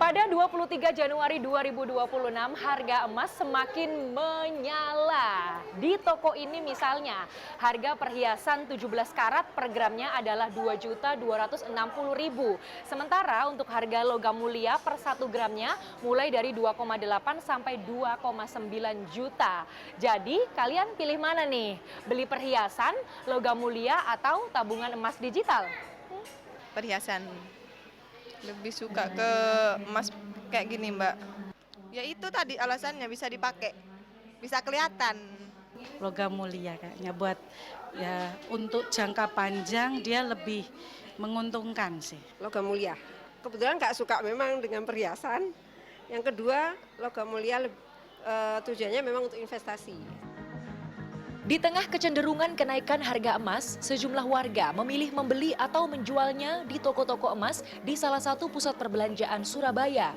Pada 23 Januari 2026, harga emas semakin menyala. Di toko ini misalnya, harga perhiasan 17 karat per gramnya adalah Rp2.260.000. Sementara untuk harga logam mulia per 1 gramnya mulai dari 2,8 sampai 2,9 juta. Jadi, kalian pilih mana nih? Beli perhiasan, logam mulia, atau tabungan emas digital? Perhiasan. Lebih suka ke emas kayak gini, Mbak. Ya itu tadi alasannya bisa dipakai, bisa kelihatan. Logam mulia kayaknya buat ya untuk jangka panjang dia lebih menguntungkan sih. Logam mulia. Kebetulan nggak suka memang dengan perhiasan. Yang kedua, logam mulia tujuannya memang untuk investasi. Di tengah kecenderungan kenaikan harga emas, sejumlah warga memilih membeli atau menjualnya di toko-toko emas di salah satu pusat perbelanjaan Surabaya.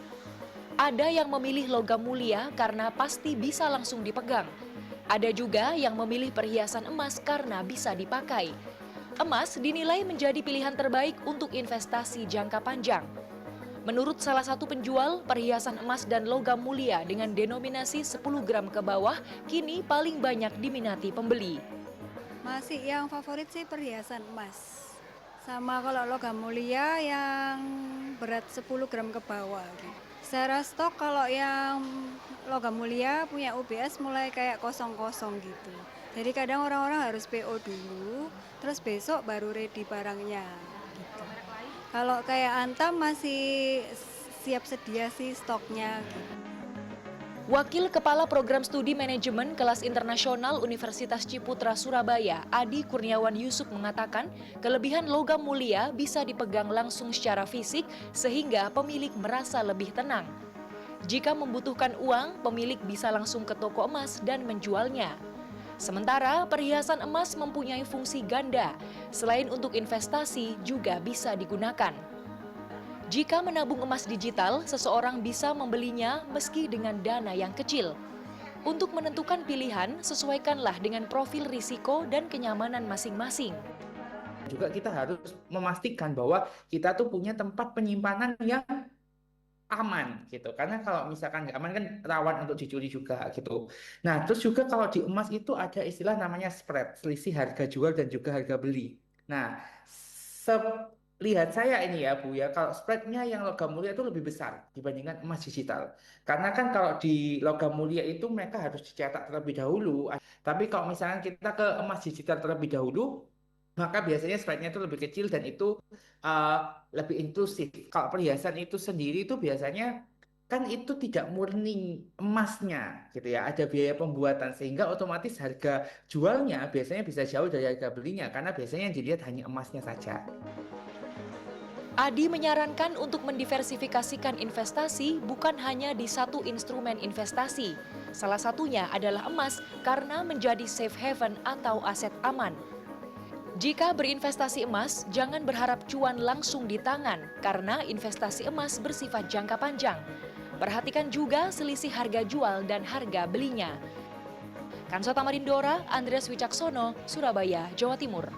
Ada yang memilih logam mulia karena pasti bisa langsung dipegang. Ada juga yang memilih perhiasan emas karena bisa dipakai. Emas dinilai menjadi pilihan terbaik untuk investasi jangka panjang. Menurut salah satu penjual, perhiasan emas dan logam mulia dengan denominasi 10 gram ke bawah kini paling banyak diminati pembeli. Masih yang favorit sih perhiasan emas. Sama kalau logam mulia yang berat 10 gram ke bawah. Secara stok kalau yang logam mulia punya UBS mulai kayak kosong-kosong gitu. Jadi kadang orang-orang harus PO dulu, terus besok baru ready barangnya. Gitu. Kalau kayak Antam masih siap sedia sih stoknya. Gitu. Wakil Kepala Program Studi Manajemen Kelas Internasional Universitas Ciputra Surabaya, Adi Kurniawan Yusuf mengatakan, kelebihan logam mulia bisa dipegang langsung secara fisik sehingga pemilik merasa lebih tenang. Jika membutuhkan uang, pemilik bisa langsung ke toko emas dan menjualnya. Sementara perhiasan emas mempunyai fungsi ganda, selain untuk investasi juga bisa digunakan. Jika menabung emas digital, seseorang bisa membelinya meski dengan dana yang kecil. Untuk menentukan pilihan, sesuaikanlah dengan profil risiko dan kenyamanan masing-masing. Juga kita harus memastikan bahwa kita tuh punya tempat penyimpanan yang aman gitu, karena kalau misalkan nggak aman kan rawan untuk dicuri juga gitu. Nah, terus juga kalau di emas itu ada istilah namanya spread, selisih harga jual dan juga harga beli. Nah, lihat saya ini ya Bu ya, kalau spreadnya yang logam mulia itu lebih besar dibandingkan emas digital. Karena kan kalau di logam mulia itu mereka harus dicetak terlebih dahulu. Tapi kalau misalnya kita ke emas digital terlebih dahulu, maka biasanya spreadnya itu lebih kecil dan itu lebih inklusif. Kalau perhiasan itu sendiri itu biasanya kan itu tidak murni emasnya gitu ya, ada biaya pembuatan sehingga otomatis harga jualnya biasanya bisa jauh dari harga belinya karena biasanya yang dilihat hanya emasnya saja. Adi menyarankan untuk mendiversifikasikan investasi bukan hanya di satu instrumen investasi. Salah satunya adalah emas karena menjadi safe haven atau aset aman. Jika berinvestasi emas, jangan berharap cuan langsung di tangan karena investasi emas bersifat jangka panjang. Perhatikan juga selisih harga jual dan harga belinya. Kansa Tamarindora, Andreas Wicaksono, Surabaya, Jawa Timur.